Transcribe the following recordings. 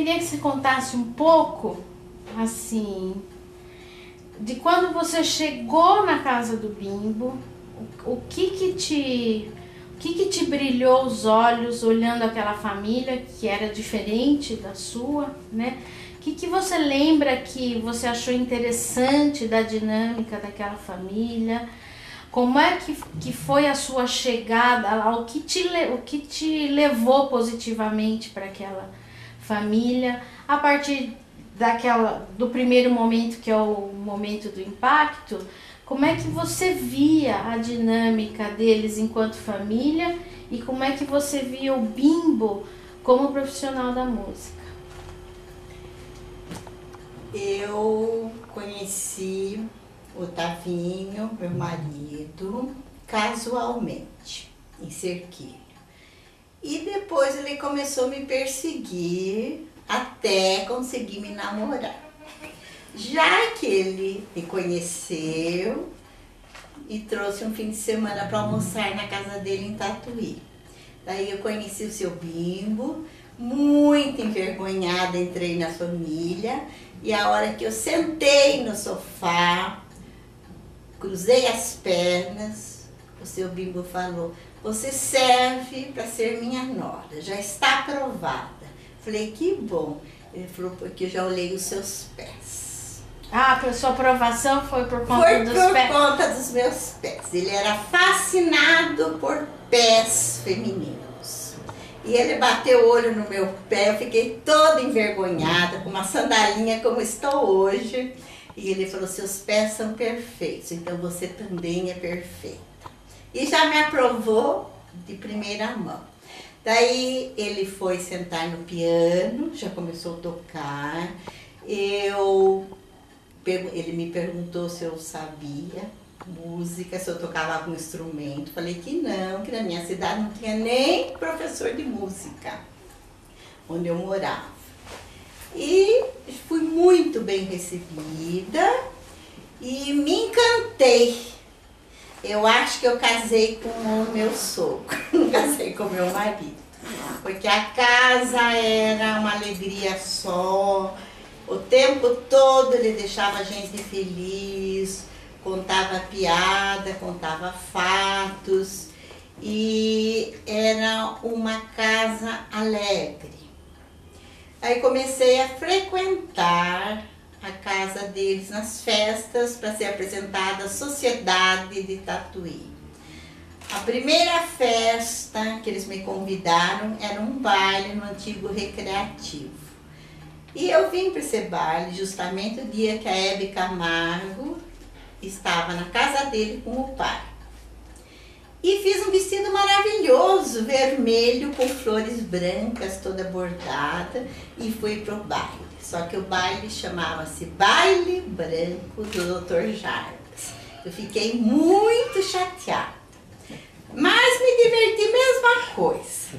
queria que você contasse um pouco, assim, de quando você chegou na casa do Bimbo, o que te brilhou os olhos olhando aquela família que era diferente da sua, né? O que você lembra que você achou interessante da dinâmica daquela família? Como é que foi a sua chegada lá? O que te levou positivamente para aquela família? A partir do primeiro momento, que é o momento do impacto, como é que você via a dinâmica deles enquanto família e como é que você via o Bimbo como profissional da música? Eu conheci o Tavinho, meu marido, casualmente, em Cerquilho. E depois ele começou a me perseguir até conseguir me namorar. Já que ele me conheceu e trouxe um fim de semana para almoçar na casa dele em Tatuí. Daí eu conheci o seu Bimbo, muito envergonhada, entrei na família e a hora que eu sentei no sofá, cruzei as pernas, o seu Bimbo falou: você serve para ser minha nora, já está aprovada. Falei: que bom. Ele falou: porque eu já olhei os seus pés. Ah, a sua aprovação foi por conta dos pés? Foi por conta dos meus pés. Ele era fascinado por pés femininos. E ele bateu o olho no meu pé, eu fiquei toda envergonhada, com uma sandalinha como estou hoje. E ele falou: seus pés são perfeitos, então você também é perfeita. E já me aprovou de primeira mão. Daí ele foi sentar no piano, já começou a tocar. Ele me perguntou se eu sabia música, se eu tocava algum instrumento. Falei que não, que na minha cidade não tinha nem professor de música, onde eu morava. E fui muito bem recebida e me encantei. Eu acho que eu casei com o meu sogro, não casei com o meu marido. Porque a casa era uma alegria só, o tempo todo ele deixava a gente feliz, contava piada, contava fatos e era uma casa alegre. Aí comecei a frequentar a casa deles nas festas para ser apresentada à sociedade de Tatuí. A primeira festa que eles me convidaram era um baile no antigo recreativo. E eu vim para esse baile justamente o dia que a Hebe Camargo estava na casa dele com o pai. E fiz um vestido maravilhoso, vermelho, com flores brancas, toda bordada, e fui pro baile. Só que o baile chamava-se Baile Branco do Dr. Jarbas. Eu fiquei muito chateada, mas me diverti mesma coisa.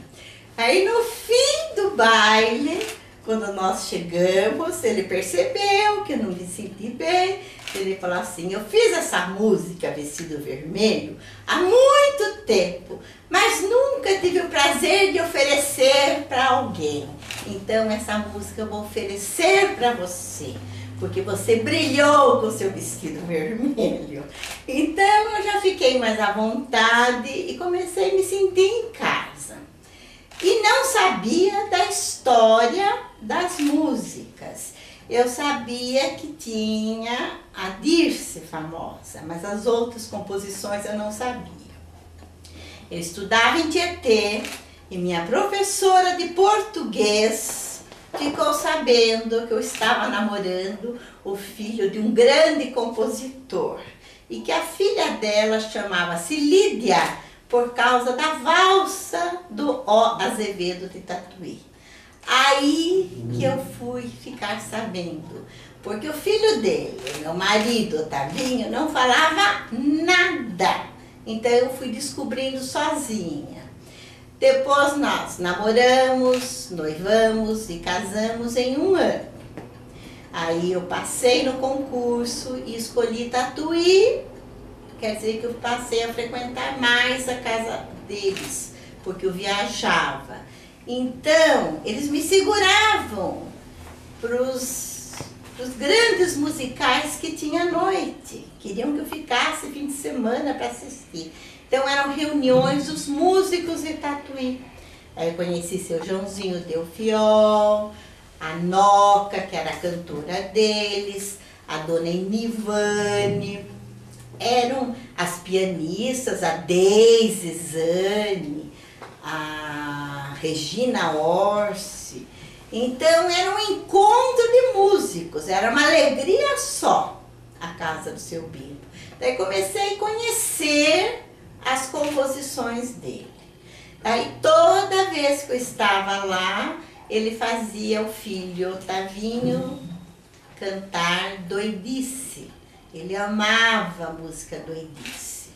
Aí no fim do baile, quando nós chegamos, ele percebeu que eu não me senti bem. Ele falou assim: eu fiz essa música Vestido Vermelho há muito tempo, mas nunca tive o prazer de oferecer para alguém. Então essa música eu vou oferecer para você, porque você brilhou com seu vestido vermelho. Então eu já fiquei mais à vontade e comecei a me sentir em casa. E não sabia da história das músicas. Eu sabia que tinha a Dirce famosa, mas as outras composições eu não sabia. Eu estudava em Tietê e minha professora de português ficou sabendo que eu estava namorando o filho de um grande compositor e que a filha dela chamava-se Lídia por causa da valsa do O. Azevedo de Tatuí. Aí que eu fui ficar sabendo, porque o filho dele, meu marido, Otavinho, não falava nada. Então eu fui descobrindo sozinha. Depois nós namoramos, noivamos e casamos em 1 ano. Aí eu passei no concurso e escolhi Tatuí, quer dizer que eu passei a frequentar mais a casa deles, porque eu viajava. Então, eles me seguravam pros grandes musicais que tinha à noite. Queriam que eu ficasse fim de semana para assistir. Então eram reuniões dos músicos de Tatuí. Aí eu conheci seu Joãozinho Delfiol, a Noca, que era a cantora deles, a dona Enivane, eram as pianistas, a Deise Zani, a Regina Orsi. Então era um encontro de músicos, era uma alegria só a casa do seu Bimbo. Daí comecei a conhecer as composições dele. Aí toda vez que eu estava lá, ele fazia o filho Otavinho cantar Doidice. Ele amava a música Doidice.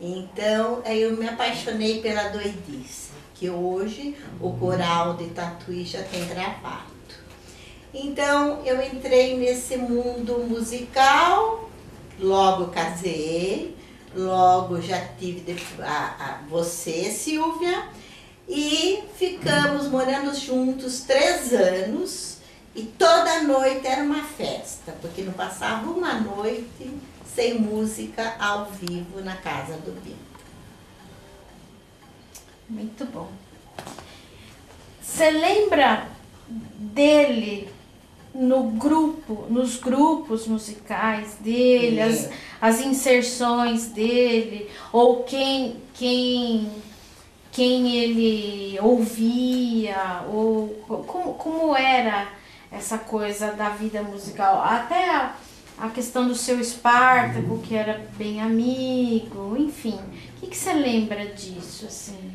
Então, aí eu me apaixonei pela Doidice, que hoje o coral de Tatuí já tem gravado. Então, eu entrei nesse mundo musical, logo casei, logo já tive você, Silvia, e ficamos morando juntos 3 anos e toda noite era uma festa, porque não passava uma noite sem música ao vivo na casa do Bimbo. Muito bom. Você lembra dele nos grupos musicais dele, as inserções dele, ou quem ele ouvia, ou como era essa coisa da vida musical? Até a questão do seu Espartaco, que era bem amigo, enfim. O que você lembra disso, assim?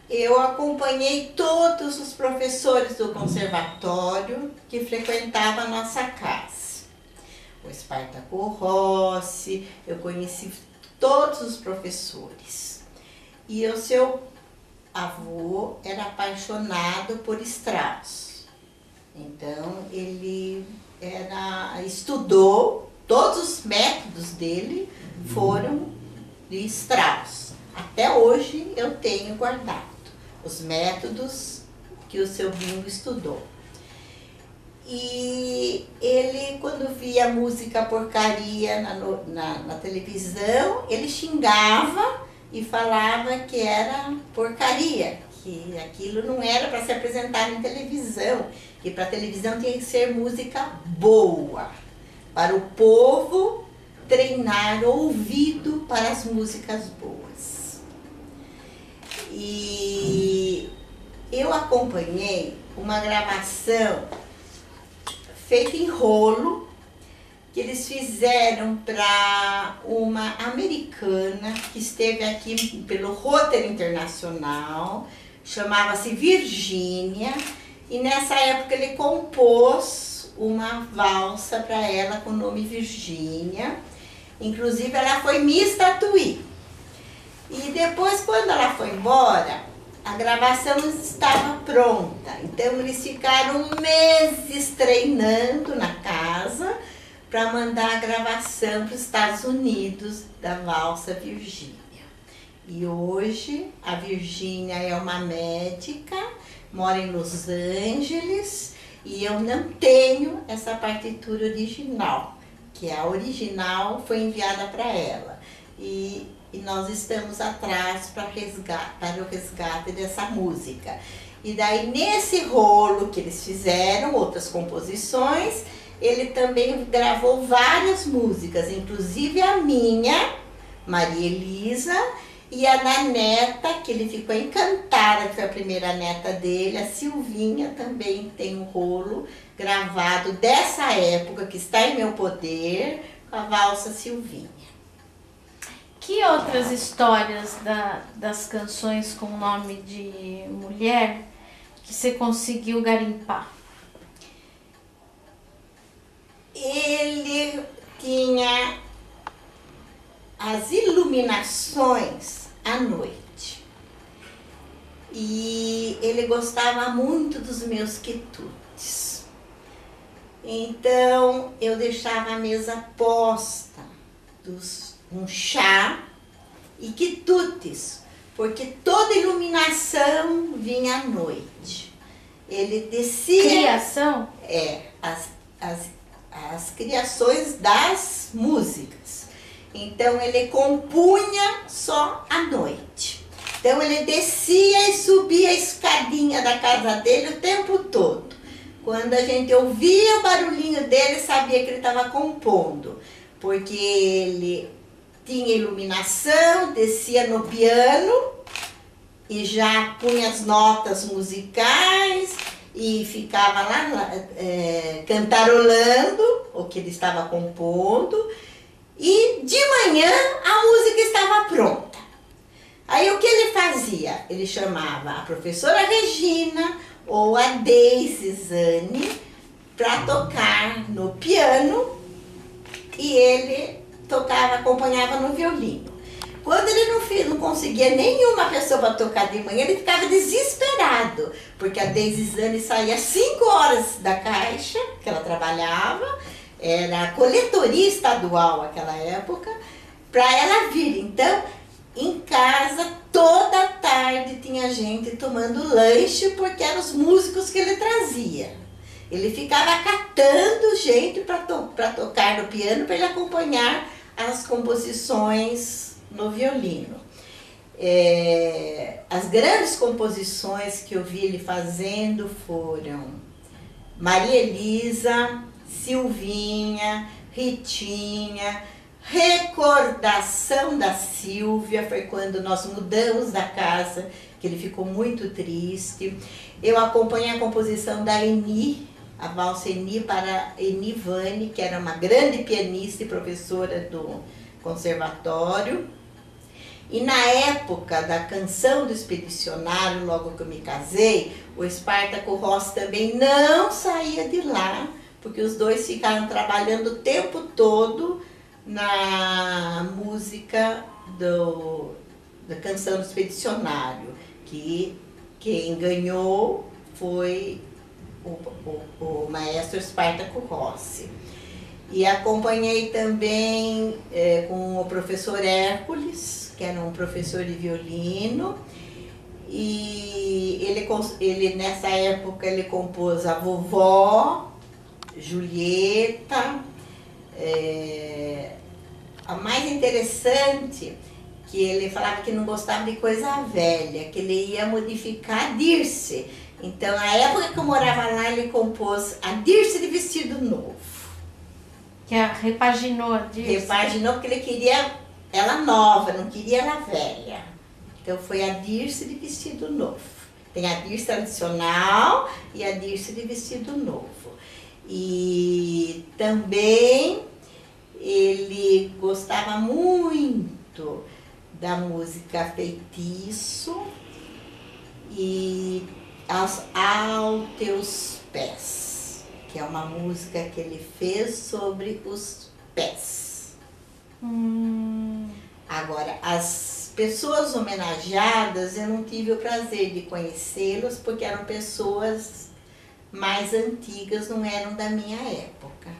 Eu acompanhei todos os professores do conservatório que frequentavam a nossa casa. O Espartaco Rossi, eu conheci todos os professores. E o seu avô era apaixonado por Strauss. Então, ele estudou, todos os métodos dele foram de Strauss. Até hoje eu tenho guardado os métodos que o seu Bimbo estudou. E ele, quando via música porcaria na televisão, ele xingava e falava que era porcaria, que aquilo não era para se apresentar em televisão, que para televisão tinha que ser música boa, para o povo treinar ouvido para as músicas boas. E eu acompanhei uma gravação feita em rolo, que eles fizeram para uma americana que esteve aqui pelo Roteiro Internacional, chamava-se Virgínia, e nessa época ele compôs uma valsa para ela com o nome Virgínia. Inclusive ela foi Miss Tatuí. E depois, quando ela foi embora, a gravação estava pronta. Então eles ficaram meses treinando na casa para mandar a gravação para os Estados Unidos da valsa Virgínia. E hoje a Virgínia é uma médica, mora em Los Angeles, e eu não tenho essa partitura original, que a original foi enviada para ela. E nós estamos atrás para o resgate dessa música. E daí, nesse rolo que eles fizeram, outras composições, ele também gravou várias músicas, inclusive a minha, Maria Elisa, e a da neta, que ele ficou encantada, que foi a primeira neta dele, a Silvinha, também tem um rolo gravado dessa época, que está em meu poder, com a valsa Silvinha. Que outras histórias das canções com nome de mulher que você conseguiu garimpar? Ele tinha as iluminações à noite. E ele gostava muito dos meus quitutes. Então eu deixava a mesa posta, um chá e quitutes, porque toda iluminação vinha à noite. ele descia... Criação? As criações das músicas. Então ele compunha só à noite. Então ele descia e subia a escadinha da casa dele o tempo todo. Quando a gente ouvia o barulhinho dele, sabia que ele estava compondo. Porque ele tinha iluminação, descia no piano e já punha as notas musicais e ficava lá cantarolando o que ele estava compondo. E de manhã a música estava pronta. Aí o que ele fazia? Ele chamava a professora Regina ou a Deise Zani para tocar no piano e ele tocava, acompanhava no violino. Quando ele não conseguia nenhuma pessoa para tocar de manhã, ele ficava desesperado, porque a Deise Zani saía às 5 horas da Caixa, que ela trabalhava, era coletoria estadual naquela época, para ela vir. Então, em casa, toda tarde tinha gente tomando lanche, porque eram os músicos que ele trazia. Ele ficava catando gente para tocar no piano, para ele acompanhar as composições no violino. As grandes composições que eu vi ele fazendo foram Maria Elisa, Silvinha, Ritinha, Recordação da Silvia, foi quando nós mudamos da casa, que ele ficou muito triste. Eu acompanhei a composição da Eni, a valsa Eni para Eni Vani, que era uma grande pianista e professora do conservatório. E na época da Canção do Expedicionário, logo que eu me casei, o Espartaco Rossi também não saía de lá, porque os dois ficaram trabalhando o tempo todo na música da Canção do Expedicionário, que quem ganhou foi o maestro Espartaco Rossi. E acompanhei também com o professor Hércules, que era um professor de violino, e ele nessa época ele compôs a Vovó, Julieta. A mais interessante, que ele falava que não gostava de coisa velha, que ele ia modificar a Dirce. Então, na época que eu morava lá, ele compôs a Dirce de Vestido Novo. Que repaginou a Dirce. Repaginou porque ele queria ela nova, não queria ela velha. Então, foi a Dirce de Vestido Novo. Tem a Dirce tradicional e a Dirce de Vestido Novo. E também ele gostava muito da música Feitiço e Aos Teus Pés, que é uma música que ele fez sobre os pés. Agora, as pessoas homenageadas, eu não tive o prazer de conhecê-los, porque eram pessoas mais antigas, não eram da minha época.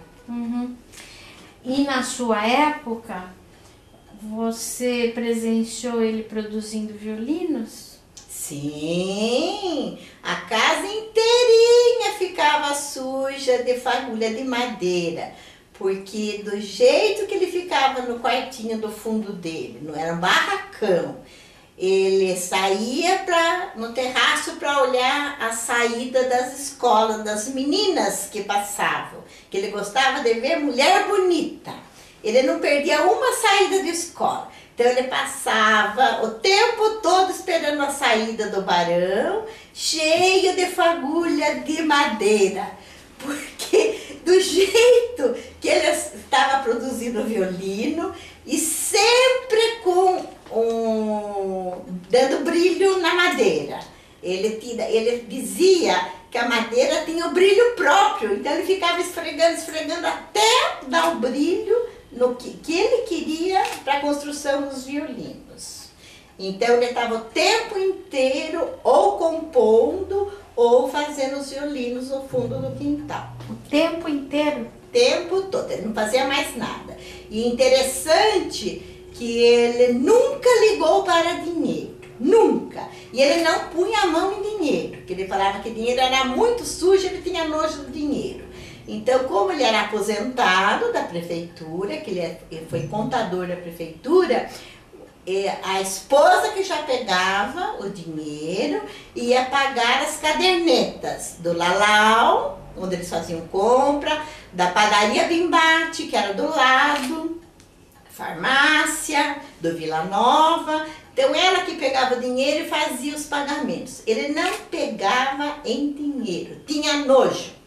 E na sua época, você presenciou ele produzindo violinos? Sim, a casa inteirinha ficava suja de fagulha de madeira, porque do jeito que ele ficava no quartinho do fundo dele, não era um barracão, ele saía no terraço para olhar a saída das escolas, das meninas que passavam, que ele gostava de ver mulher bonita. Ele não perdia uma saída de escola. Então ele passava o tempo todo esperando a saída do barão, cheio de fagulha de madeira. Porque do jeito que ele estava produzindo o violino e sempre dando brilho na madeira. Ele dizia que a madeira tinha o brilho próprio, então ele ficava esfregando até dar o brilho no que ele queria para a construção dos violinos. Então ele estava o tempo inteiro ou compondo ou fazendo os violinos no fundo do quintal. O tempo inteiro? O tempo todo, ele não fazia mais nada. E interessante que ele nunca ligou para dinheiro, nunca. E ele não punha a mão em dinheiro. dinheiro, que ele falava que dinheiro era muito sujo, ele tinha nojo do dinheiro. Então, como ele era aposentado da prefeitura, que ele foi contador da prefeitura, a esposa que já pegava o dinheiro ia pagar as cadernetas do Lalau, onde eles faziam compra, da padaria Bimbate, que era do lado, farmácia, do Vila Nova. Então, ela que pegava o dinheiro e fazia os pagamentos. Ele não pegava em dinheiro, tinha nojo.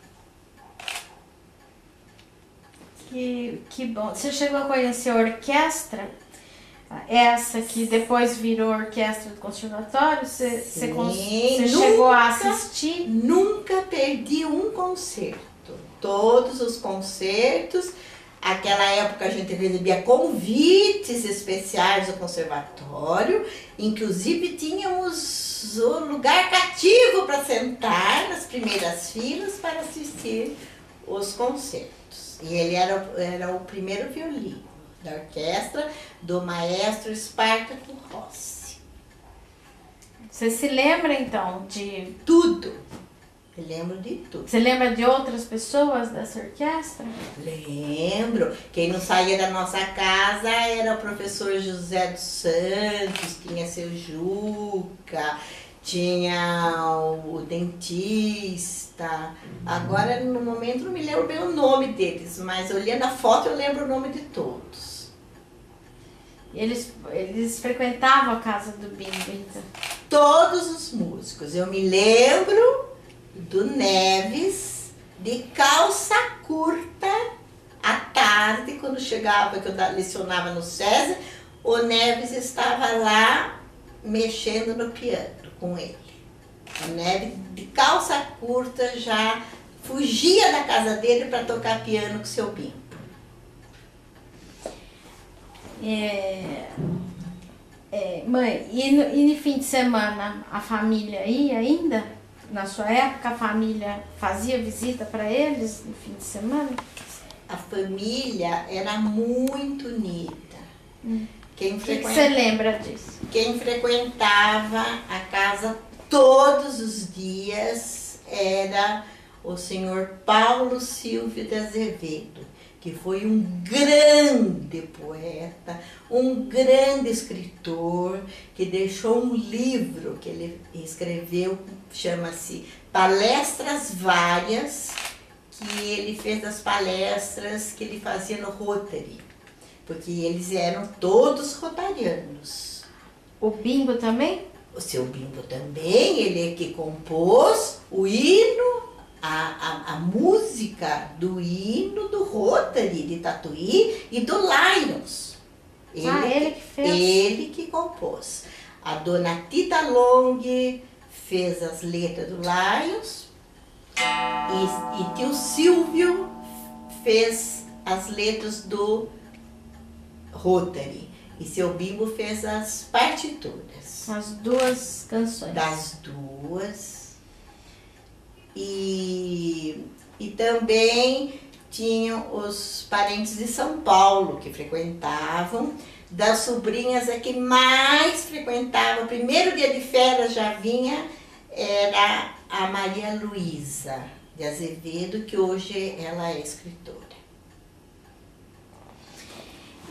Que bom. Você chegou a conhecer a orquestra? Essa que depois virou orquestra do conservatório? Você chegou a assistir? Nunca perdi um concerto. Todos os concertos. Aquela época a gente recebia convites especiais do conservatório. Inclusive tínhamos um lugar cativo para sentar nas primeiras filas para assistir os concertos. E ele era o primeiro violino da orquestra do maestro Espartaco Rossi. Você se lembra então de tudo? Eu lembro de tudo. Você lembra de outras pessoas dessa orquestra? Lembro. Quem não saía da nossa casa era o professor José dos Santos, tinha seu Juca, tinha o dentista. Agora, no momento, não me lembro bem o nome deles, mas olhando a foto eu lembro o nome de todos. Eles frequentavam a casa do Bimbo, então? Todos os músicos. Eu me lembro do Neves de calça curta à tarde, quando chegava, que eu lecionava no SESI, o Neves estava lá mexendo no piano com ele. O Neves de calça curta já fugia da casa dele para tocar piano com seu Bimbo. Mãe, e no fim de semana a família ia ainda? Na sua época a família fazia visita para eles no fim de semana? A família era muito unida. Que você lembra disso? Quem frequentava a casa todos os dias era o senhor Paulo Silvio de Azevedo, que foi um grande poeta, um grande escritor, que deixou um livro que ele escreveu, chama-se Palestras Várias, que ele fez as palestras que ele fazia no Rotary, porque eles eram todos rotarianos. O Bimbo também? O seu Bimbo também, ele é que compôs o hino, a música do hino do Rotary de Tatuí e do Lions. Ele que fez? Ele que compôs. A dona Tita Long fez as letras do Lions e tio Silvio fez as letras do Rotary. E seu Bimbo fez as partituras. As duas canções. Das duas. E também tinham os parentes de São Paulo que frequentavam. Das sobrinhas, a que mais frequentava, o primeiro dia de férias já vinha, era a Maria Luísa de Azevedo, que hoje ela é escritora.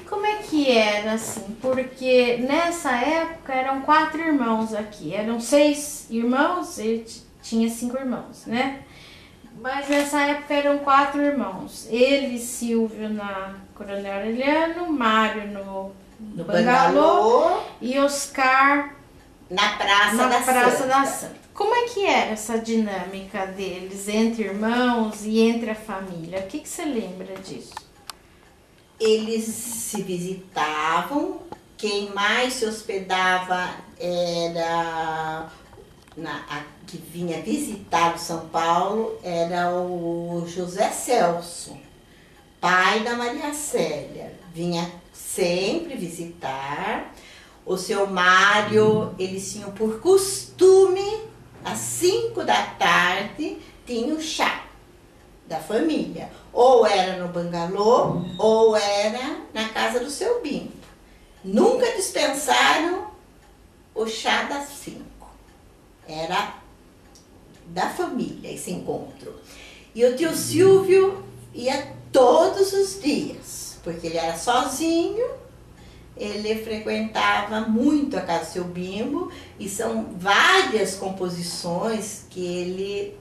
Como é que era assim? Porque nessa época eram 4 irmãos aqui, eram 6 irmãos, ele tinha 5 irmãos, né? Mas nessa época eram 4 irmãos. Ele, Silvio na Coronel Aureliano, Mário no Bangalô e Oscar na Praça da Santa. Como é que era essa dinâmica deles entre irmãos e entre a família? O que você lembra disso? Eles se visitavam, quem mais se hospedava era, que vinha visitar São Paulo, era o José Celso, pai da Maria Célia, vinha sempre visitar. O seu Mário, eles tinham por costume, às 5 da tarde, tinha o chá da família. Ou era no Bangalô, ou era na casa do seu Bimbo. Nunca dispensaram o chá das 5. Era da família, esse encontro. E o tio Silvio ia todos os dias, porque ele era sozinho, ele frequentava muito a casa do seu Bimbo, e são várias composições que ele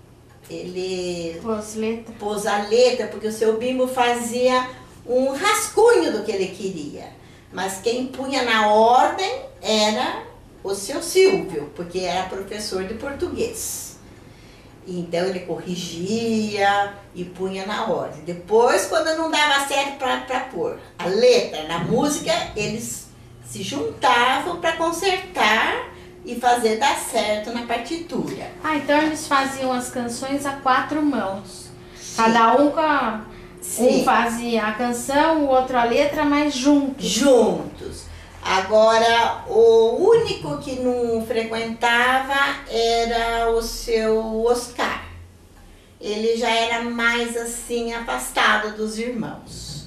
pôs a letra, porque o seu Bimbo fazia um rascunho do que ele queria. Mas quem punha na ordem era o seu Silvio, porque era professor de português. Então ele corrigia e punha na ordem. Depois, quando não dava certo para pôr a letra na música, eles se juntavam para consertar e fazer dar certo na partitura. Ah, então eles faziam as canções a 4 mãos. Sim. Cada um um fazia a canção, o outro a letra, mas juntos. Juntos. Agora, o único que não frequentava era o seu Oscar. Ele já era mais assim, afastado dos irmãos.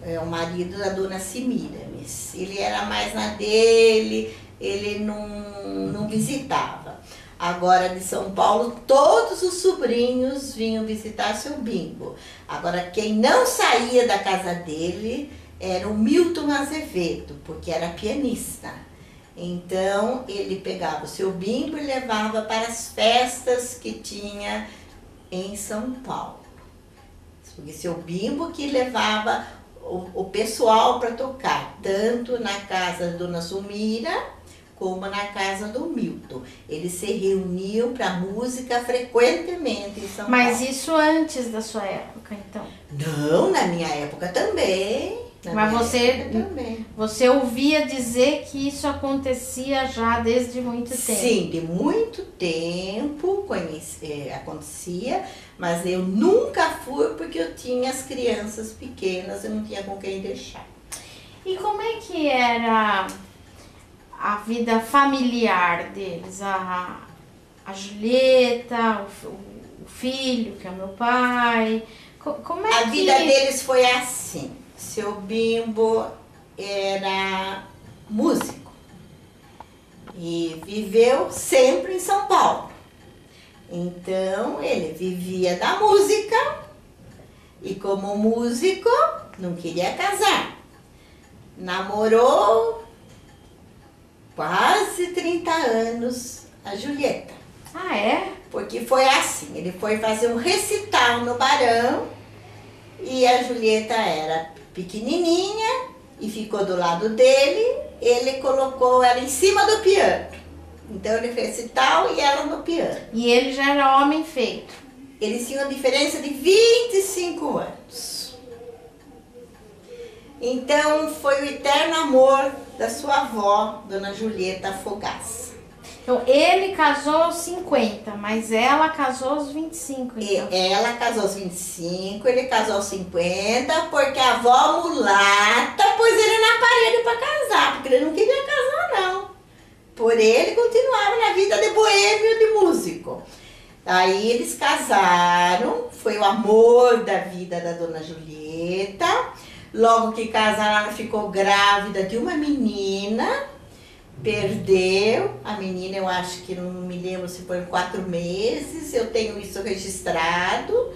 É o marido da dona Semíramis. Ele era mais na dele, ele não visitava. Agora, de São Paulo, todos os sobrinhos vinham visitar seu Bimbo. Agora, quem não saía da casa dele era o Milton Azevedo, porque era pianista. Então, ele pegava o seu Bimbo e levava para as festas que tinha em São Paulo. Porque seu Bimbo que levava o pessoal para tocar, tanto na casa da dona Sumira, como na casa do Milton. Eles se reuniam para música frequentemente em São Paulo. Mas isso antes da sua época, então? Não, na minha época também. Mas você ouvia dizer que isso acontecia já desde muito tempo? Sim, de muito tempo acontecia, mas eu nunca fui porque eu tinha as crianças pequenas, eu não tinha com quem deixar. E como é que era a vida familiar deles? A Julieta, o filho, que é o meu pai. Como é a vida deles foi assim. Seu Bimbo era músico e viveu sempre em São Paulo. Então ele vivia da música e, como músico, não queria casar. Namorou quase 30 anos a Julieta. Ah, é? Porque foi assim, ele foi fazer um recital no Barão e a Julieta era pequenininha e ficou do lado dele, ele colocou ela em cima do piano. Então ele fez recital e ela no piano. E ele já era homem feito? Eles tinham uma diferença de 25 anos. Então foi o eterno amor da sua avó, Dona Julieta Fogaça. Então ele casou aos 50, mas ela casou aos 25. Então. Ela casou aos 25, ele casou aos 50, porque a avó mulata pôs ele na parede para casar, porque ele não queria casar não. Por ele continuava na vida de boêmio, de músico. Aí eles casaram, foi o amor da vida da Dona Julieta. Logo que casaram, ela ficou grávida de uma menina. Perdeu a menina, eu acho que não me lembro se foi 4 meses, eu tenho isso registrado.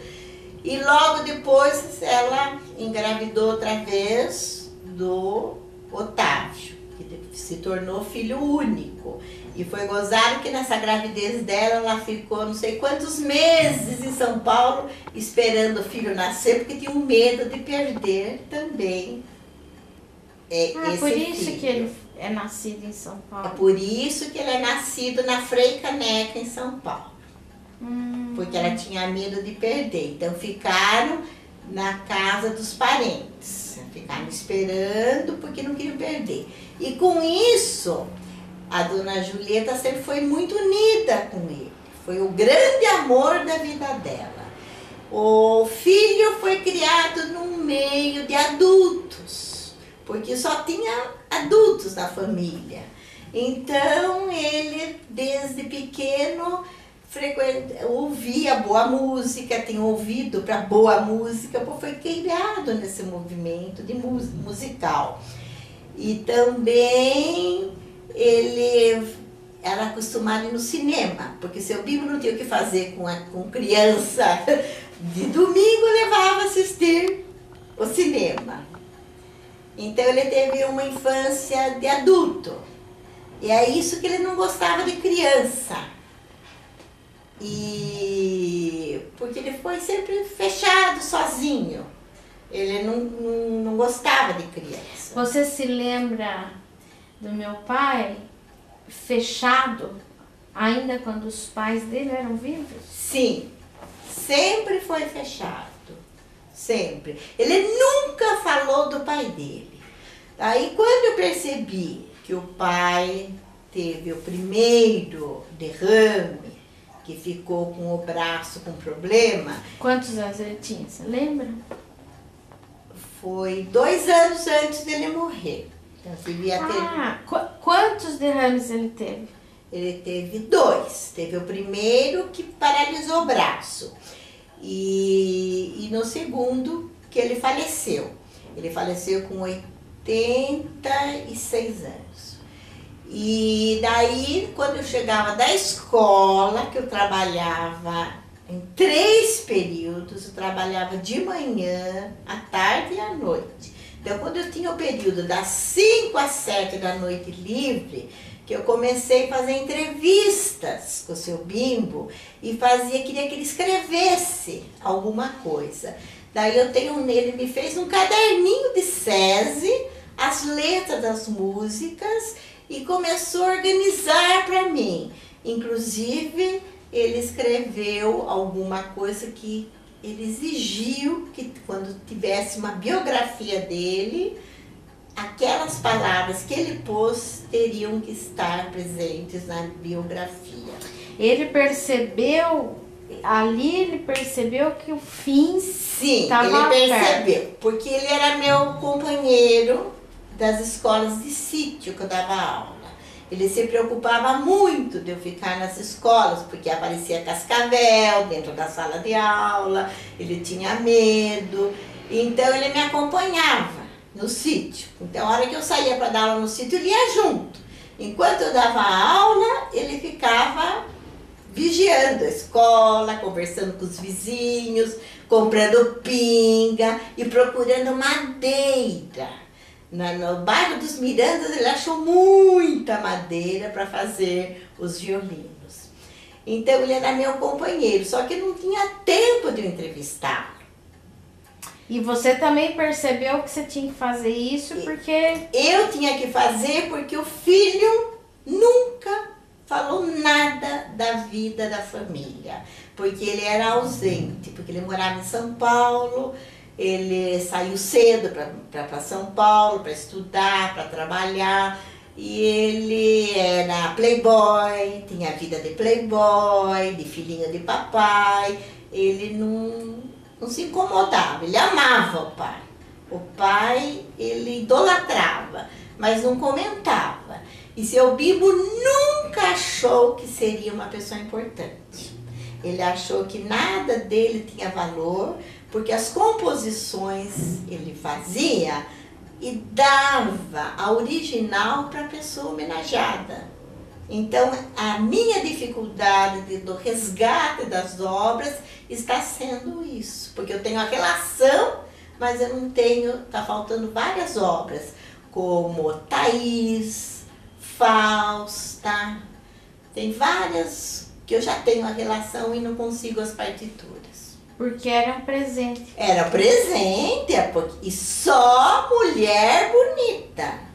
E logo depois ela engravidou outra vez do Otávio, que se tornou filho único. E foi gozado que nessa gravidez dela ela ficou não sei quantos meses em São Paulo esperando o filho nascer, porque tinha um medo de perder também esse por isso filho. Que ele é nascido em São Paulo. É por isso que ele é nascido na Frei Caneca, em São Paulo. Porque ela tinha medo de perder. Então ficaram na casa dos parentes. Ficaram esperando porque não queriam perder. E com isso, a Dona Julieta sempre foi muito unida com ele. Foi o grande amor da vida dela. O filho foi criado num meio de adultos, porque só tinha adultos na família. Então ele, desde pequeno, ouvia boa música, tinha ouvido para boa música, porque foi criado nesse movimento de musical. E também ele era acostumado a ir no cinema, porque seu Bimbo não tinha o que fazer com criança. De domingo levava a assistir o cinema. Então ele teve uma infância de adulto. E é isso que ele não gostava de criança. E porque ele foi sempre fechado, sozinho. Ele não gostava de criança. Você se lembra do meu pai fechado, ainda quando os pais dele eram vivos? Sim, sempre foi fechado. Sempre. Ele nunca falou do pai dele. Aí quando eu percebi que o pai teve o primeiro derrame, que ficou com o braço com problema. Quantos anos ele tinha, você lembra? Foi 2 anos antes dele morrer. Então, devia ter... Quantos derrames ele teve? Ele teve 2. Teve o primeiro que paralisou o braço. E no segundo que ele faleceu. Ele faleceu com 86 anos. E daí, quando eu chegava da escola, que eu trabalhava em 3 períodos, eu trabalhava de manhã, à tarde e à noite. Então, quando eu tinha o período das 5 às 7 da noite livre, que eu comecei a fazer entrevistas com o seu Bimbo e queria que ele escrevesse alguma coisa. Daí ele me fez um caderninho de SESI, as letras das músicas, e começou a organizar para mim. Inclusive, ele escreveu alguma coisa que ele exigiu que quando tivesse uma biografia dele, aquelas palavras que ele pôs teriam que estar presentes na biografia. Ele percebeu, ele percebeu que o fim... Sim, ele percebeu, porque ele era meu companheiro das escolas de sítio que eu dava aula. Ele se preocupava muito de eu ficar nas escolas, porque aparecia cascavel dentro da sala de aula, ele tinha medo, então ele me acompanhava no sítio. Então a hora que eu saía para dar aula no sítio, ele ia junto. Enquanto eu dava aula, ele ficava vigiando a escola, conversando com os vizinhos, comprando pinga e procurando madeira. No bairro dos Mirandas, ele achou muita madeira para fazer os violinos. Então ele era meu companheiro, só que não tinha tempo de eu entrevistá-lo. E você também percebeu que você tinha que fazer isso porque... Eu tinha que fazer porque o filho nunca falou nada da vida da família. Porque ele era ausente, porque ele morava em São Paulo, ele saiu cedo para São Paulo para estudar, para trabalhar. E ele era playboy, tinha vida de playboy, de filhinho de papai. Ele não se incomodava, ele amava o pai. O pai, ele idolatrava, mas não comentava. E seu Bimbo nunca achou que seria uma pessoa importante. Ele achou que nada dele tinha valor, porque as composições ele fazia e dava a original para a pessoa homenageada. Então, a minha dificuldade do resgate das obras está sendo isso, porque eu tenho a relação, mas eu não tenho, está faltando várias obras, como Thaís, Fausta, tem várias que eu já tenho a relação e não consigo as partituras. Porque era um presente. Era presente, e só mulher bonita.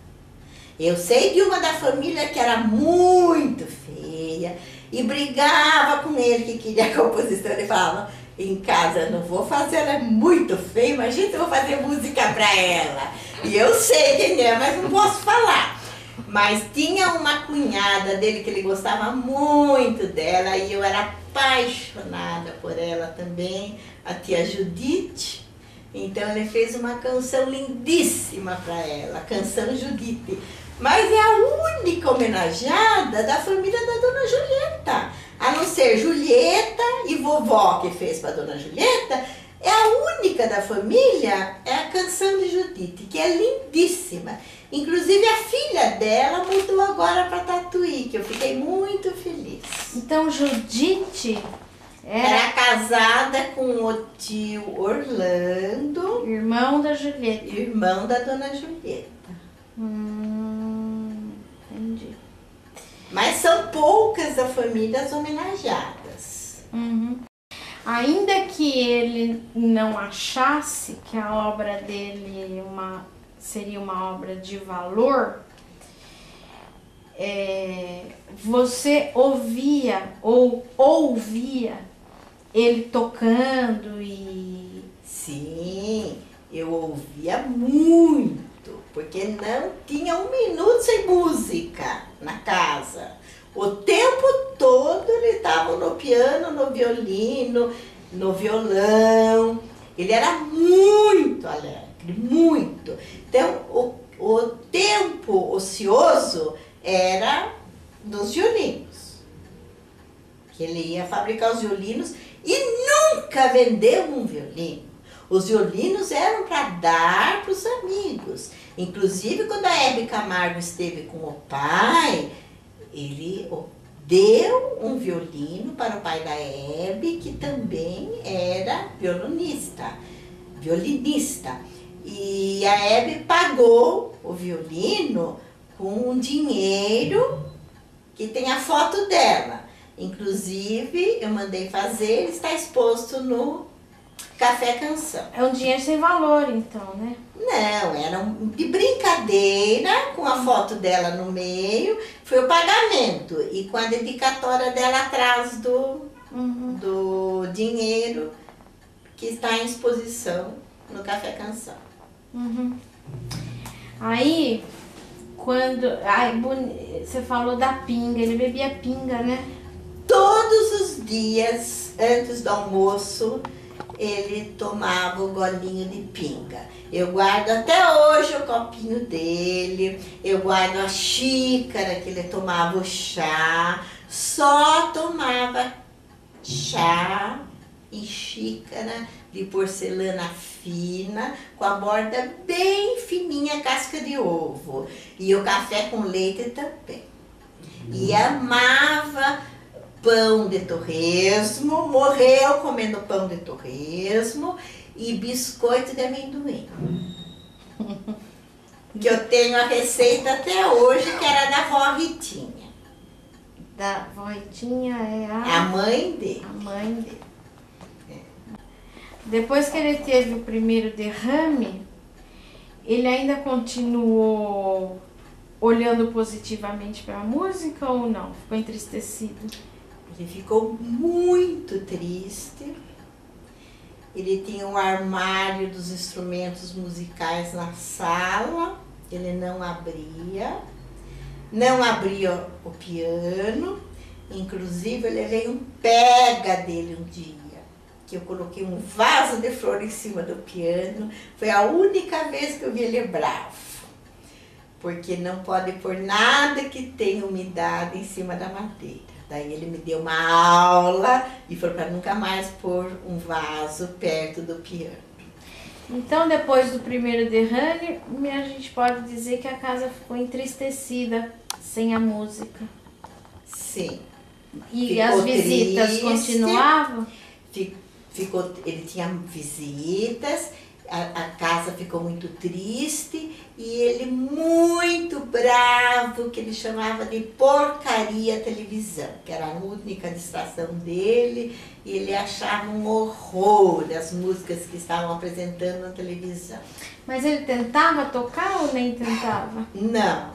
Eu sei de uma da família que era muito feia e brigava com ele que queria a composição. Ele falava, em casa não vou fazer, ela é muito feia, imagina eu vou fazer música pra ela. E eu sei quem é, mas não posso falar. Mas tinha uma cunhada dele que ele gostava muito dela e eu era apaixonada por ela também, a tia Judite. Então ele fez uma canção lindíssima para ela, a canção Judite. Mas é a única homenageada da família da Dona Julieta. A não ser Julieta e vovó que fez para Dona Julieta, É a única da família, é a Canção de Judite, que é lindíssima. Inclusive a filha dela mudou agora para Tatuí, que eu fiquei muito feliz. Então Judite Era casada com o tio Orlando, irmão da Julieta. irmão da dona Julieta. Entendi. Mas são poucas da família as homenageadas. Uhum. Ainda que ele não achasse que a obra dele seria uma obra de valor, você ouvia ele tocando e... Sim, eu ouvia muito, porque não tinha um minuto sem música na casa. O tempo todo ele estava no piano, no violino, no violão. Ele era muito alegre, muito. Então, o tempo ocioso era dos violinos. Que ele ia fabricar os violinos e nunca vendeu um violino. Os violinos eram para dar para os amigos. Inclusive, quando a Hebe Camargo esteve com o pai, ele deu um violino para o pai da Hebe, que também era violinista. E a Hebe pagou o violino com um dinheiro que tem a foto dela. Inclusive, eu mandei fazer, está exposto no Café Canção. É um dinheiro sem valor, então, né? Não, era de brincadeira, com a foto dela no meio, foi o pagamento. E com a dedicatória dela atrás do dinheiro que está em exposição no Café Canção. Uhum. Aí, você falou da pinga, ele bebia pinga, né? Todos os dias, antes do almoço, ele tomava o golinho de pinga. Eu guardo até hoje o copinho dele, eu guardo a xícara que ele tomava o chá. Só tomava chá em xícara de porcelana fina, com a borda bem fininha, casca de ovo. E o café com leite também. E amava pão de torresmo, morreu comendo pão de torresmo e biscoito de amendoim. Que eu tenho a receita até hoje, que era da vó Ritinha. Da vó Ritinha é a mãe dele. A mãe dele. Depois que ele teve o primeiro derrame, ele ainda continuou olhando positivamente para a música ou não? Ficou entristecido? Ele ficou muito triste. Ele tinha um armário dos instrumentos musicais na sala. Ele não abria o piano. Inclusive, eu levei um pega dele um dia, que eu coloquei um vaso de flor em cima do piano. Foi a única vez que eu vi ele bravo. Porque não pode pôr nada que tenha umidade em cima da madeira. Daí ele me deu uma aula e falou para nunca mais pôr um vaso perto do piano. Então, depois do primeiro derrame, a gente pode dizer que a casa ficou entristecida sem a música. Sim. E ficou as visitas triste, continuavam? Ele tinha visitas, a casa ficou muito triste e ele muito bravo, que ele chamava de porcaria televisão, que era a única distração dele, e ele achava um horror as músicas que estavam apresentando na televisão. Mas ele tentava tocar ou nem tentava? Não.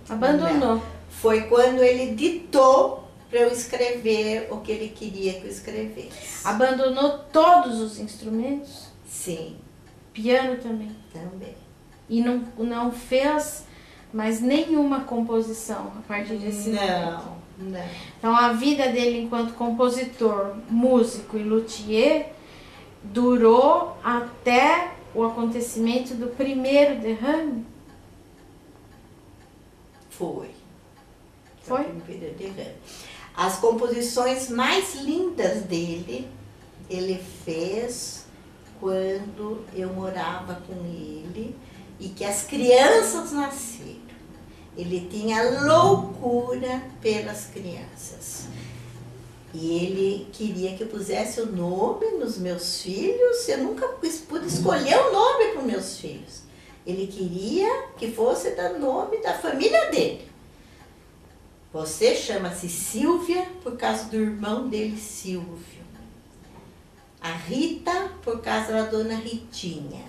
Abandonou? Não. Foi quando ele ditou para eu escrever o que ele queria que eu escrevesse. Abandonou todos os instrumentos? Sim. Piano também? Também. E não fez mais nenhuma composição a partir desse momento? Não. Então a vida dele enquanto compositor, músico e luthier durou até o acontecimento do primeiro derrame? Foi. Foi? O primeiro derrame. As composições mais lindas dele, ele fez quando eu morava com ele e que as crianças nasceram. Ele tinha loucura pelas crianças. E ele queria que eu pusesse o nome nos meus filhos. Eu nunca pude escolher o nome para os meus filhos. Ele queria que fosse o nome da família dele. Você chama-se Silvia por causa do irmão dele, Silvio. A Rita por causa da dona Ritinha.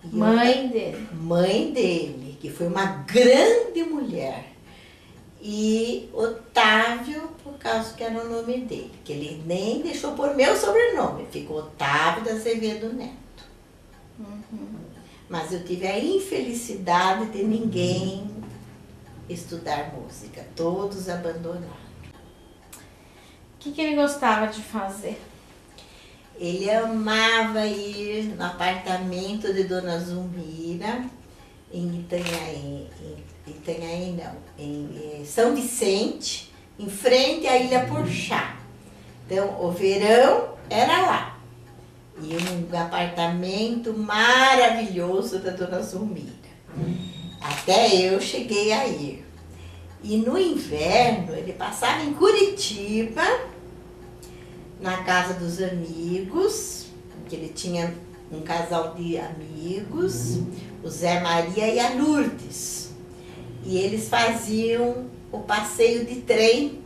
E Mãe dele. Mãe dele, que foi uma grande mulher. E Otávio, por causa que era o nome dele, que ele nem deixou por meu sobrenome, ficou Otávio da Azevedo Neto. Mas eu tive a infelicidade de ninguém estudar música, todos abandonaram. O que ele gostava de fazer? Ele amava ir no apartamento de Dona Zulmira, em Itanhaém, em São Vicente, em frente à Ilha Porchá. Então, o verão era lá. E um apartamento maravilhoso da Dona Zulmira. Até eu cheguei a ir. E no inverno, ele passava em Curitiba, na casa dos amigos, que ele tinha um casal de amigos, o Zé Maria e a Lourdes. E eles faziam o passeio de trem,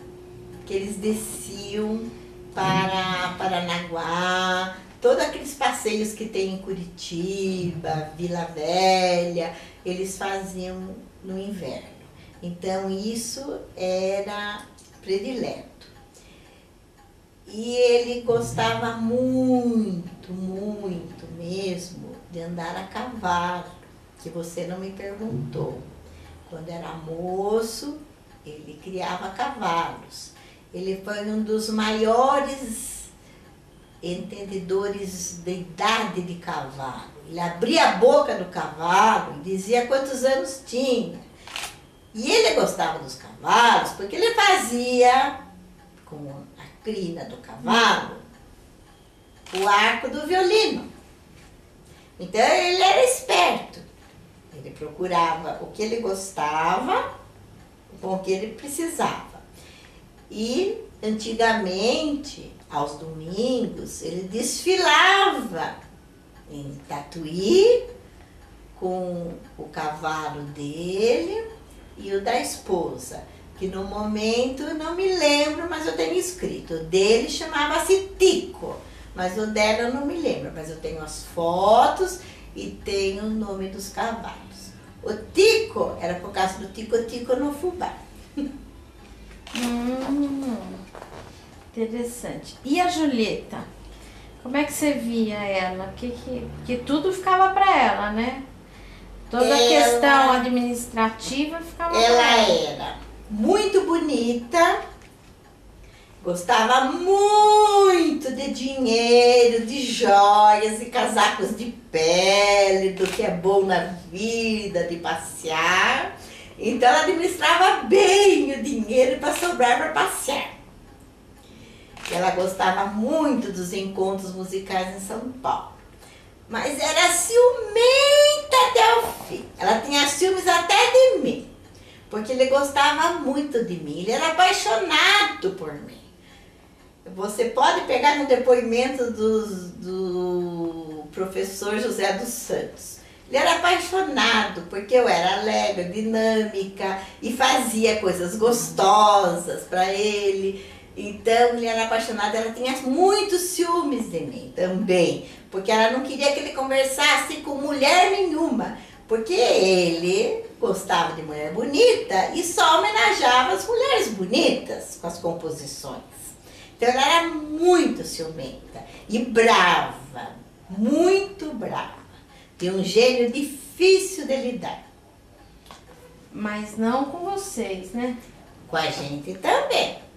que eles desciam para Paranaguá, todos aqueles passeios que tem em Curitiba, Vila Velha, eles faziam no inverno. Então isso era predileto. E ele gostava muito, muito mesmo de andar a cavalo, que você não me perguntou. Quando era moço, ele criava cavalos. Ele foi um dos maiores entendedores da idade de cavalo. Ele abria a boca do cavalo e dizia quantos anos tinha. E ele gostava dos cavalos porque ele fazia com a crina do cavalo o arco do violino. Então ele era esperto. Ele procurava o que ele gostava com o que ele precisava. E antigamente, aos domingos, ele desfilava em Tatuí com o cavalo dele e o da esposa, que no momento não me lembro, mas eu tenho escrito. O dele chamava-se Tico, mas o dela eu não me lembro, mas eu tenho as fotos e tenho o nome dos cavalos. O Tico era por causa do Tico-Tico no fubá. Interessante. E a Julieta? Como é que você via ela? Que tudo ficava para ela, né? Toda a questão administrativa ficava para ela. Ela era muito bonita, gostava muito de dinheiro, de joias e casacos de pele, do que é bom na vida, de passear. Então ela administrava bem o dinheiro para sobrar para passear. Ela gostava muito dos encontros musicais em São Paulo. Mas era ciumenta até o fim. Ela tinha ciúmes até de mim. Porque ele gostava muito de mim. Ele era apaixonado por mim. Você pode pegar no depoimento do professor José dos Santos. Ele era apaixonado porque eu era alegre, dinâmica e fazia coisas gostosas para ele. Então ele era apaixonado, ela tinha muitos ciúmes de mim também, porque ela não queria que ele conversasse com mulher nenhuma, porque ele gostava de mulher bonita e só homenageava as mulheres bonitas com as composições. Então ela era muito ciumenta e brava, muito brava, de um gênio difícil de lidar. Mas não com vocês, né? Com a gente também.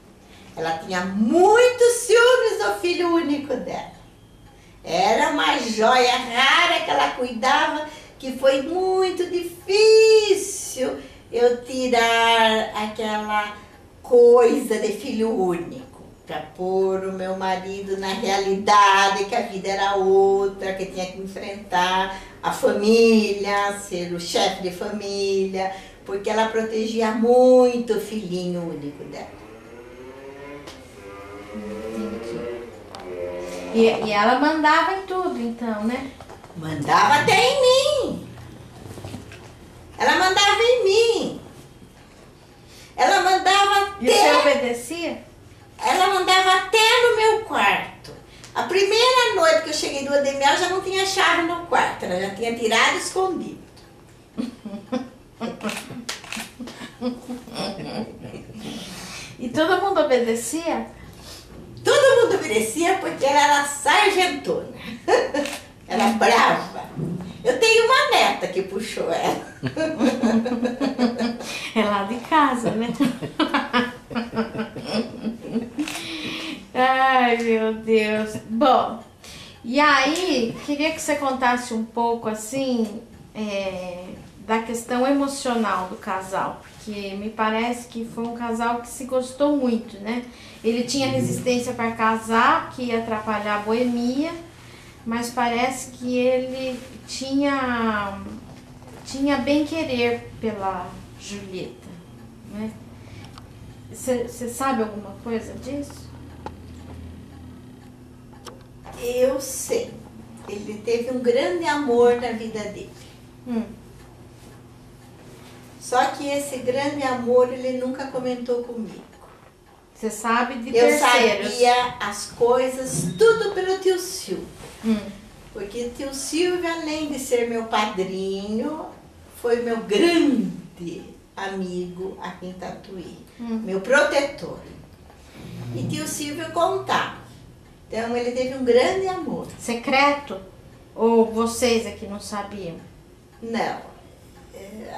Ela tinha muitos ciúmes do filho único dela. Era uma joia rara que ela cuidava, que foi muito difícil eu tirar aquela coisa de filho único. pôr o meu marido na realidade, que a vida era outra, que tinha que enfrentar a família, ser o chefe de família, porque ela protegia muito o filhinho único dela. Entendi. E ela mandava em tudo, então, né? Mandava até em mim. Ela mandava em mim. Ela mandava E você até... obedecia? Ela mandava até no meu quarto. A primeira noite que eu cheguei do lua de mel já não tinha chave no quarto. Ela já tinha tirado e escondido. E todo mundo obedecia? Todo mundo obedecia porque ela era sargentona. Era brava. Eu tenho uma neta que puxou ela. É lá de casa, né? Ai, meu Deus. Bom, e aí, queria que você contasse um pouco, assim, da questão emocional do casal. Porque me parece que foi um casal que se gostou muito, né? Ele tinha resistência para casar, que ia atrapalhar a boemia, mas parece que ele tinha bem querer pela Julieta, né? Você sabe alguma coisa disso? Eu sei. Ele teve um grande amor na vida dele. Só que esse grande amor ele nunca comentou comigo. Você sabe de Eu terceiros? sabia as coisas tudo pelo tio Silvio. Porque o tio Silvio, além de ser meu padrinho, foi meu grande amigo aqui em Tatuí. Meu protetor. E tio Silvio contava. Então ele teve um grande amor. Secreto? Ou vocês aqui não sabiam? Não.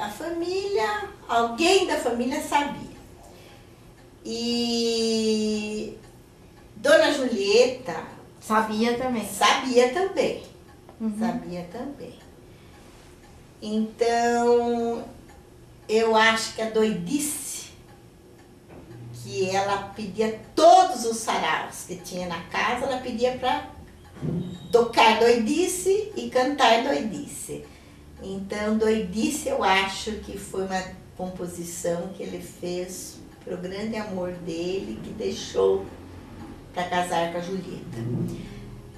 A família, alguém da família sabia. E Dona Julieta Sabia também. sabia também. Sabia também. Então, eu acho que a doidice, que ela pedia todos os saraus que tinha na casa, ela pedia para tocar doidice e cantar doidice. Então, doidice eu acho que foi uma composição que ele fez pro grande amor dele, que deixou para casar com a Julieta.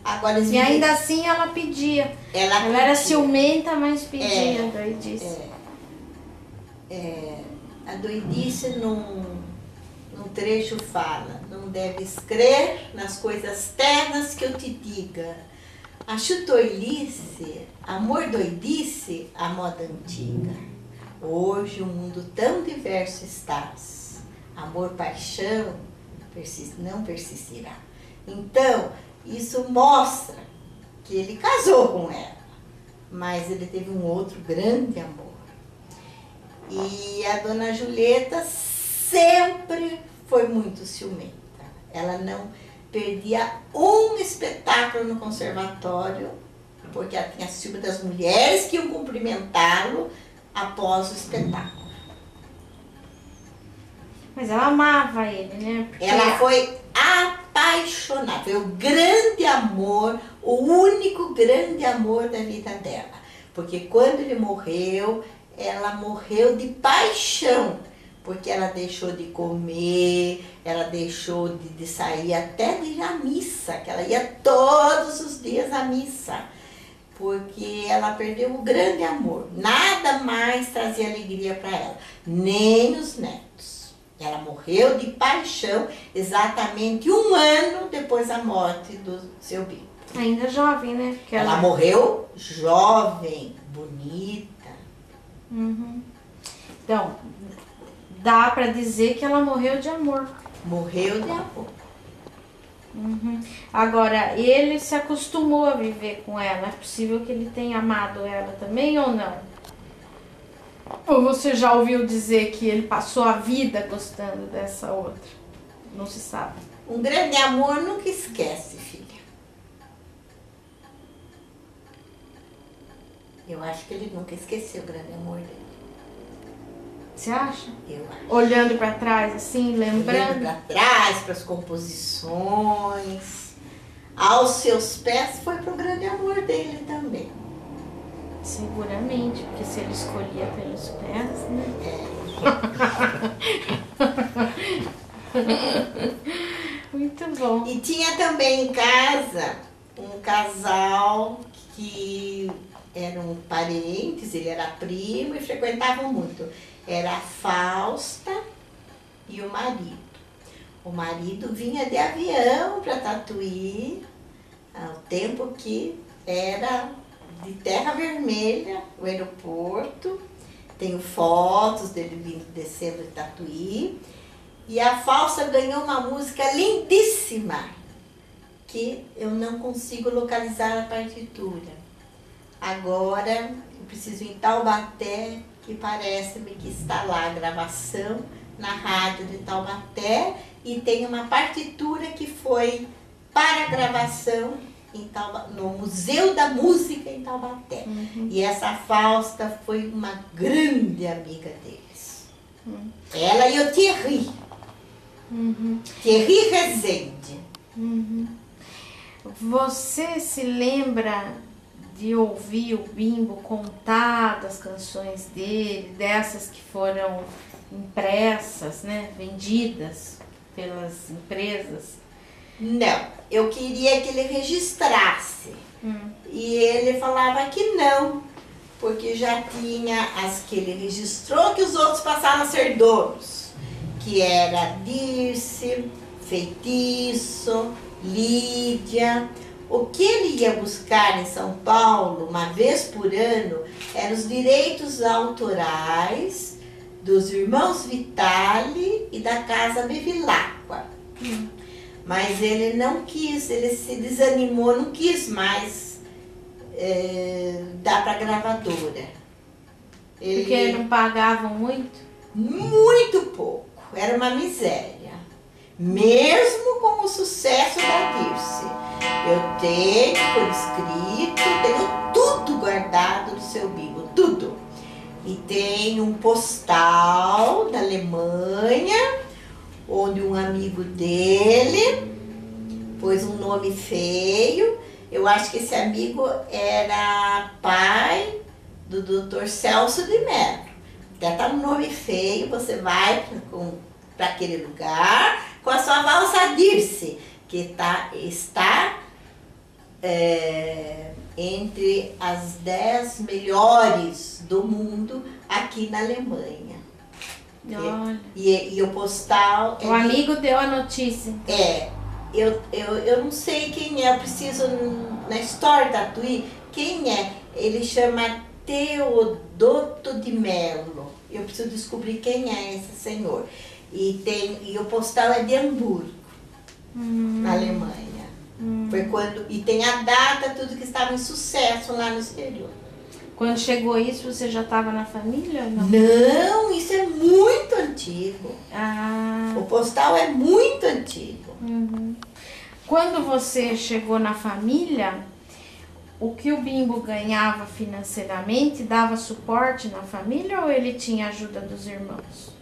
Agora, E ainda assim ela pedia. Ela pedia. era ciumenta, mas pedia doidice. A doidice num trecho fala: não deves crer nas coisas ternas que eu te diga. Acho tolice, amor doidice, a moda antiga. Hoje o mundo tão diverso estás. Amor, paixão, não persistirá. Então, isso mostra que ele casou com ela, mas ele teve um outro grande amor. E a Dona Julieta sempre foi muito ciumenta. Ela não perdia um espetáculo no conservatório, porque ela tinha ciúme das mulheres que iam cumprimentá-lo após o espetáculo. Mas ela amava ele, né? Porque Ela foi apaixonada, foi o grande amor, o único grande amor da vida dela. Porque quando ele morreu, ela morreu de paixão, porque ela deixou de comer, ela deixou de sair, até de ir à missa, que ela ia todos os dias à missa, porque ela perdeu o grande amor. Nada mais trazia alegria para ela, nem os netos. Ela morreu de paixão exatamente 1 ano depois da morte do seu Bimbo. ainda jovem, né? Porque Ela morreu jovem, bonita. Então, dá pra dizer que ela morreu de amor. Morreu de amor. Agora, ele se acostumou a viver com ela. É possível que ele tenha amado ela também ou não? Ou você já ouviu dizer que ele passou a vida gostando dessa outra? Não se sabe. Um grande amor nunca esquece, filha. Eu acho que ele nunca esqueceu o grande amor dele. você acha? Eu acho. Olhando para trás, assim, lembrando? Olhando para trás, para as composições. Aos seus pés foi pro grande amor dele também. Seguramente, porque se ele escolhia pelos pés, né? Muito bom. E tinha também em casa um casal que eram parentes, ele era primo e frequentavam muito. Era a Fausta e o marido. O marido vinha de avião para Tatuí, ao tempo que era de Terra Vermelha, o aeroporto. Tenho fotos dele vindo, descendo de Tatuí. E a Fausta ganhou uma música lindíssima, que eu não consigo localizar a partitura. Agora, eu preciso ir em Taubaté, que parece-me que está lá a gravação na rádio de Taubaté, e tem uma partitura que foi para gravação no Museu da Música em Taubaté. E essa Fausta foi uma grande amiga deles. Ela e o Thierry. Thierry Rezende. Você se lembra de ouvir o Bimbo contar das canções dele, dessas que foram impressas, né, vendidas pelas empresas? Não, eu queria que ele registrasse. E ele falava que não, porque já tinha as que ele registrou que os outros passaram a ser donos, que era Dirce, Feitiço, Lídia. O que ele ia buscar em São Paulo, uma vez por ano, eram os direitos autorais dos irmãos Vitali e da Casa Bevilacqua. Mas ele não quis, ele se desanimou, não quis mais dar para a gravadora. Porque não pagavam muito? Muito pouco, era uma miséria. Mesmo com o sucesso da Dirce. Eu tenho por escrito, tenho tudo guardado do seu Bimbo, tudo. E tem um postal da Alemanha, onde um amigo dele pôs um nome feio. Eu acho que esse amigo era pai do Dr. Celso de Mello. Até tá um nome feio, você vai para aquele lugar com a sua valsa Dirce, que está entre as 10 melhores do mundo aqui na Alemanha. E o postal... O amigo deu a notícia. Eu não sei quem é, eu preciso, na história da Tatuí, quem é? Ele chama Teodoto de Mello. Eu preciso descobrir quem é esse senhor. E o postal é de Hamburgo, na Alemanha. Foi quando, e tem a data, tudo que estava em sucesso lá no exterior. Quando chegou isso, você já estava na família? Não, isso é muito antigo. O postal é muito antigo. Quando você chegou na família, o que o Bimbo ganhava financeiramente dava suporte na família ou ele tinha ajuda dos irmãos?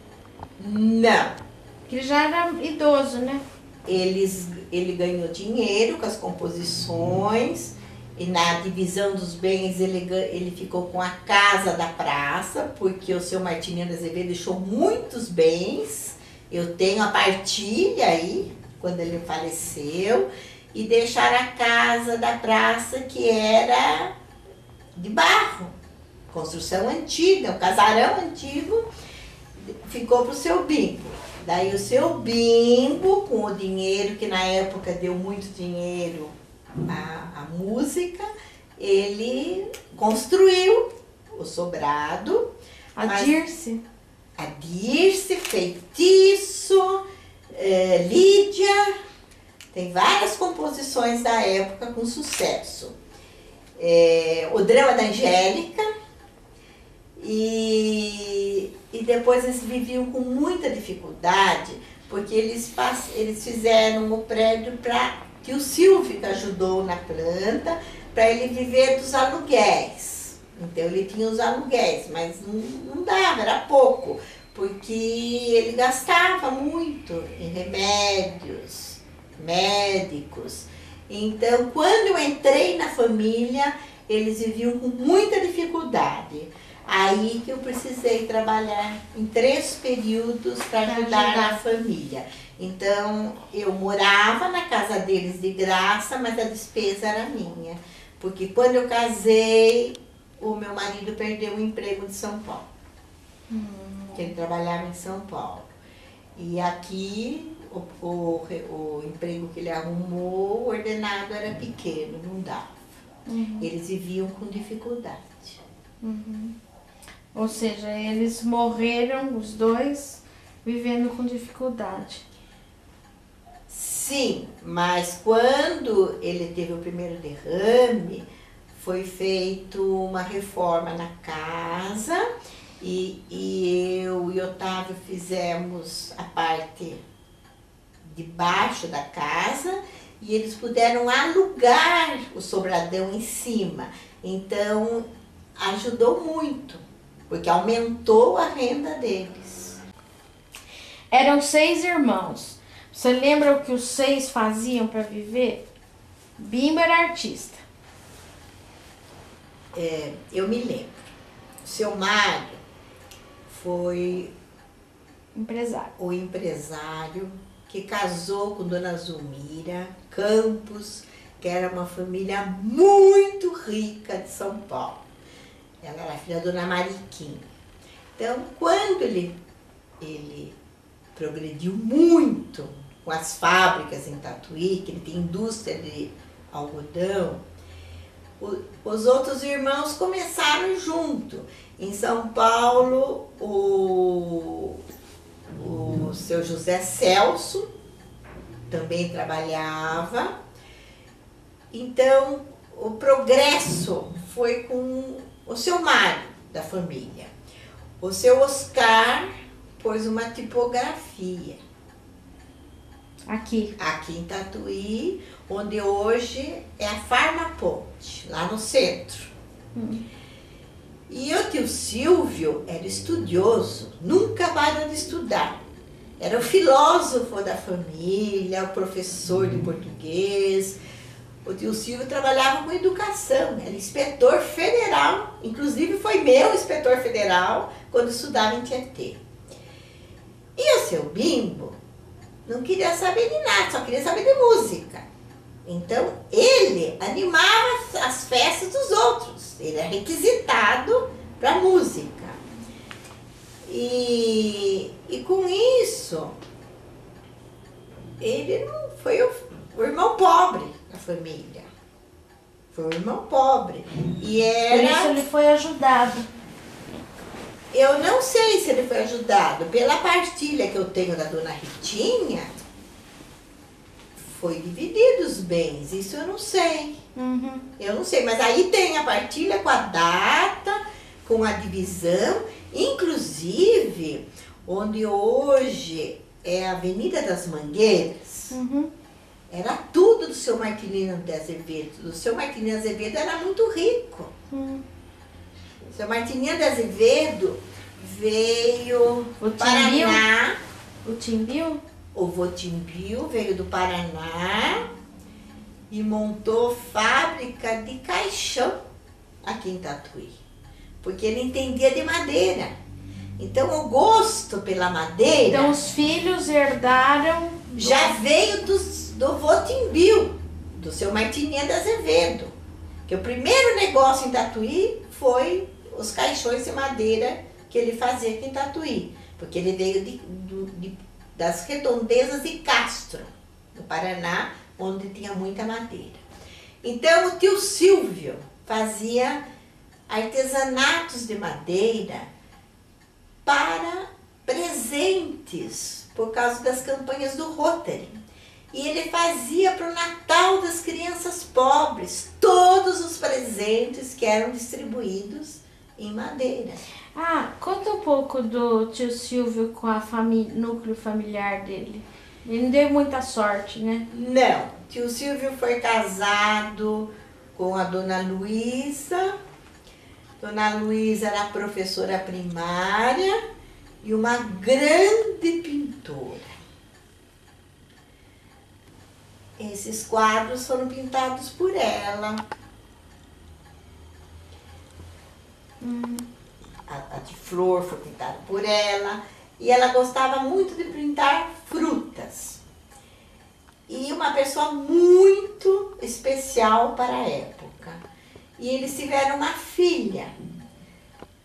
Não. Porque ele já era idoso, né? Ele ganhou dinheiro com as composições e na divisão dos bens ele ficou com a casa da praça, porque o seu Martiniano Azevedo deixou muitos bens. Eu tenho a partilha aí, quando ele faleceu, e deixaram a casa da praça, que era de barro, construção antiga, um casarão antigo, ficou para o seu Bimbo. Daí o seu Bimbo, com o dinheiro, que na época deu muito dinheiro a música, ele construiu o sobrado. A Dirce, Feitiço, Lídia, tem várias composições da época com sucesso. O Drama da Angélica, e depois eles viviam com muita dificuldade, porque eles fizeram o prédio que o Silvio ajudou na planta, para ele viver dos aluguéis. Então ele tinha os aluguéis, mas não dava, era pouco, porque ele gastava muito em remédios, médicos. Então, quando eu entrei na família, eles viviam com muita dificuldade. Aí que eu precisei trabalhar em 3 períodos para ajudar a família. Então, eu morava na casa deles de graça, mas a despesa era minha. Porque quando eu casei, o meu marido perdeu o emprego de São Paulo. Que ele trabalhava em São Paulo. E aqui, o emprego que ele arrumou, o ordenado era pequeno, não dava. Eles viviam com dificuldade. Ou seja, eles morreram, os dois, vivendo com dificuldade. Sim, mas quando ele teve o primeiro derrame, foi feita uma reforma na casa e eu e Otávio fizemos a parte de baixo da casa e eles puderam alugar o sobradão em cima. Então, ajudou muito, porque aumentou a renda deles. Eram 6 irmãos. Você lembra o que os 6 faziam para viver? Bimbo era artista. Eu me lembro. O seu Mário foi Empresário. o empresário que casou com Dona Zulmira Campos, que era uma família muito rica de São Paulo. Ela era filha da Dona Mariquinha. Então, quando ele progrediu muito com as fábricas em Tatuí, que ele tem indústria de algodão, os outros irmãos começaram junto. Em São Paulo, o seu José Celso também trabalhava. Então, o progresso foi com o seu Mário, da família. O seu Oscar pôs uma tipografia. Aqui. Aqui em Tatuí, onde hoje é a Farmaponte, lá no centro. E o tio Silvio era estudioso, nunca parou de estudar. Era o filósofo da família, o professor de português. O tio Silvio trabalhava com educação, era inspetor federal, inclusive foi meu inspetor federal quando estudava em Tietê. E o seu Bimbo não queria saber de nada, só queria saber de música. Então, ele animava as festas dos outros. Ele é requisitado para música. E com isso, ele não foi o irmão pobre da família. Foi o irmão pobre. E era... Por isso ele foi ajudado. Eu não sei se ele foi ajudado. Pela partilha que eu tenho da dona Ritinha, foi dividido os bens. Isso eu não sei. Eu não sei, mas aí tem a partilha com a data, com a divisão, inclusive onde hoje é a Avenida das Mangueiras. Era tudo do seu Martinino de Azevedo. O seu Martinino de Azevedo era muito rico. O seu Martinino de Azevedo veio do Paraná. O Timbio? O Votimbio veio do Paraná e montou fábrica de caixão aqui em Tatuí, porque ele entendia de madeira. Então o gosto pela madeira... Então os filhos herdaram... Já veio do Votimbio, do seu Martininha de Azevedo, que o primeiro negócio em Tatuí foi os caixões de madeira que ele fazia aqui em Tatuí, porque ele veio das redondezas de Castro, no Paraná, onde tinha muita madeira. Então o tio Silvio fazia artesanatos de madeira para presentes, por causa das campanhas do Rotary. E ele fazia para o Natal das crianças pobres todos os presentes que eram distribuídos em madeira. Conta um pouco do tio Silvio com a núcleo familiar dele. Ele não deu muita sorte, né? Não, tio Silvio foi casado com a dona Luísa. Dona Luísa era professora primária e uma grande pintora. Esses quadros foram pintados por ela. A de flor foi pintada por ela. E ela gostava muito de pintar frutas. E uma pessoa muito especial para a época. E eles tiveram uma filha.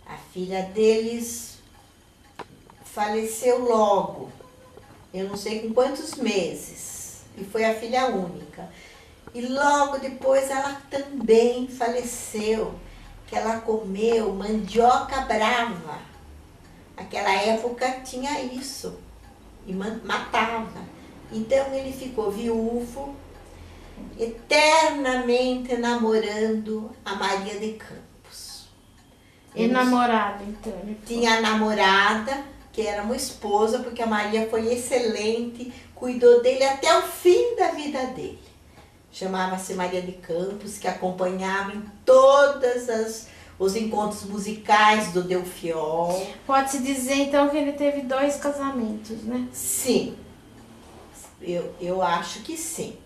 A filha deles faleceu logo. Eu não sei com quantos meses. E foi a filha única. E logo depois ela também faleceu. Que ela comeu mandioca brava. Naquela época tinha isso. E matava. Então ele ficou viúvo, eternamente namorando a Maria de Campos. E namorado, então? Tinha a namorada, que era uma esposa, porque a Maria foi excelente, cuidou dele até o fim da vida dele. Chamava-se Maria de Campos, que acompanhava em os encontros musicais do Delfiol. Pode-se dizer, então, que ele teve 2 casamentos, né? Sim. Eu acho que sim.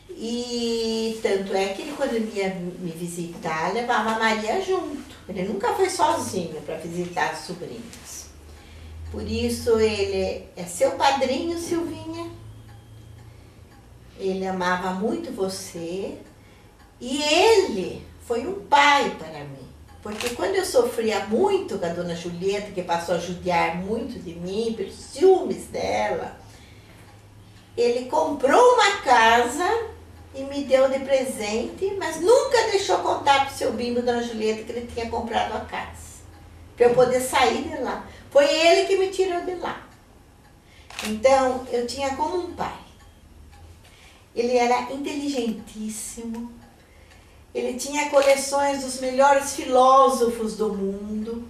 E tanto é que ele, quando ele ia me visitar, levava a Maria junto. Ele nunca foi sozinho para visitar as sobrinhas. Por isso ele é seu padrinho, Silvinha. Ele amava muito você. E ele foi um pai para mim. Porque quando eu sofria muito com a dona Julieta, que passou a judiar muito de mim, pelos ciúmes dela, ele comprou uma casa e me deu de presente, mas nunca deixou contar pro seu Bimbo, dona Julieta, que ele tinha comprado a casa. Para eu poder sair de lá. Foi ele que me tirou de lá. Então, eu tinha como um pai. Ele era inteligentíssimo. Ele tinha coleções dos melhores filósofos do mundo.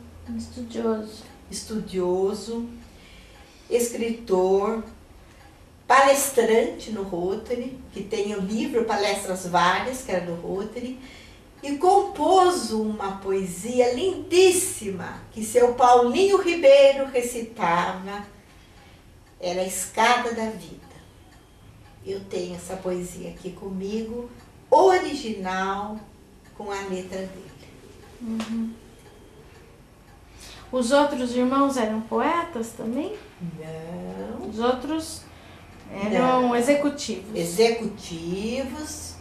Estudioso. Escritor. Palestrante no Rotary, que tem o livro Palestras Várias, que era do Rotary, e compôs uma poesia lindíssima, que seu Paulinho Ribeiro recitava, era a Escada da Vida. Eu tenho essa poesia aqui comigo, original, com a letra dele. Uhum. Os outros irmãos eram poetas também? Não. Os outros... eram executivos. Executivos,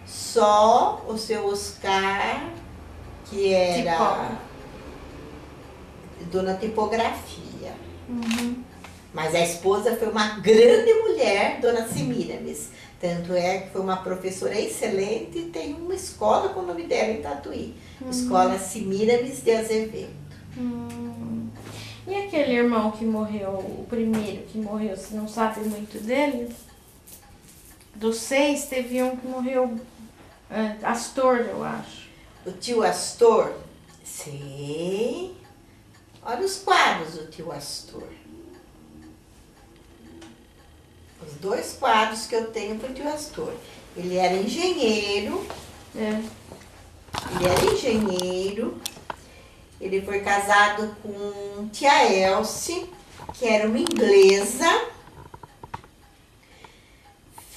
só o seu Oscar, que era dona tipografia. Uhum. Mas a esposa foi uma grande mulher, dona Semiramis. Tanto é que foi uma professora excelente e tem uma escola com o nome dela em Tatuí. Escola Semiramis de Azevedo. E aquele irmão que morreu, o primeiro que morreu, você não sabe muito dele? Dos 6, teve um que morreu, Astor, eu acho. O tio Astor? Sei. Olha os quadros do tio Astor. Os 2 quadros que eu tenho pro tio Astor. Ele era engenheiro. Ele era engenheiro. Ele foi casado com tia Elce, que era uma inglesa,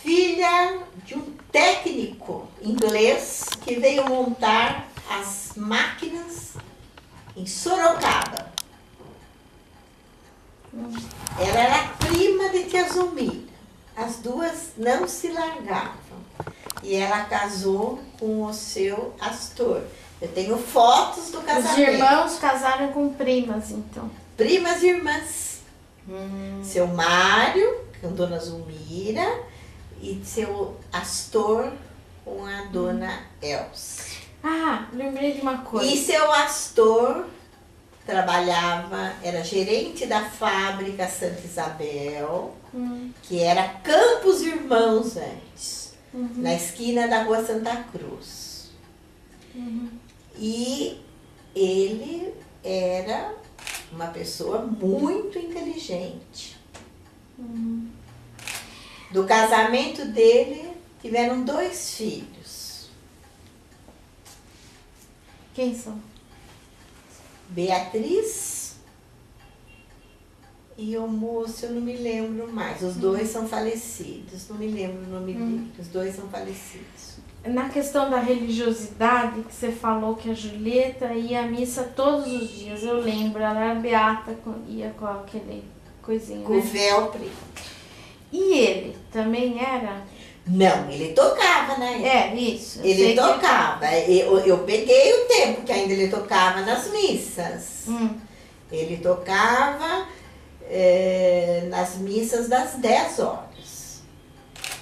filha de um técnico inglês que veio montar as máquinas em Sorocaba. Ela era prima de tia Zumira. As duas não se largavam. E ela casou com o seu Astor. Eu tenho fotos do casamento. Os irmãos casaram com primas, então. Primas e irmãs. Seu Mário, com dona Zulmira, e seu Astor com a dona Elce. Ah, lembrei de uma coisa. E seu Astor trabalhava, era gerente da fábrica Santa Isabel, que era Campos Irmãos antes, na esquina da rua Santa Cruz. E ele era uma pessoa muito inteligente. Do casamento dele, tiveram 2 filhos. Quem são? Beatriz E o moço eu não me lembro mais. Os dois são falecidos. Não me lembro o nome dele. Os dois são falecidos. Na questão da religiosidade, que você falou que a Julieta ia à missa todos os dias, eu lembro, ela era beata, ia com aquele coisinho, Com o véu preto. E ele também era? Não, ele tocava, né? É, isso. Ele tocava. Eu peguei o tempo que ainda ele tocava nas missas. Ele tocava nas missas das 10 horas.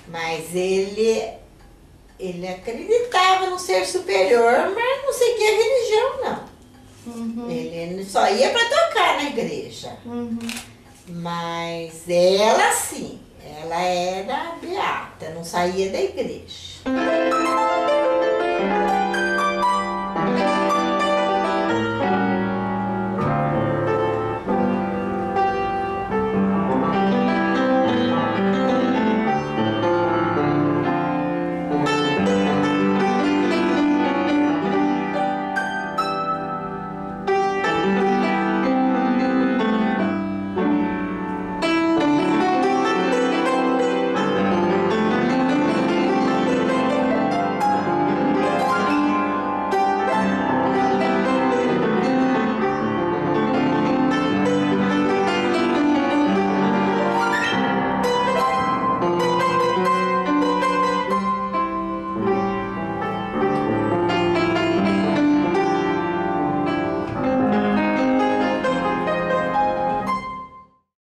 Mas ele acreditava no ser superior, mas não seguia a religião, não. Ele só ia para tocar na igreja. Mas ela sim, ela era beata, não saía da igreja.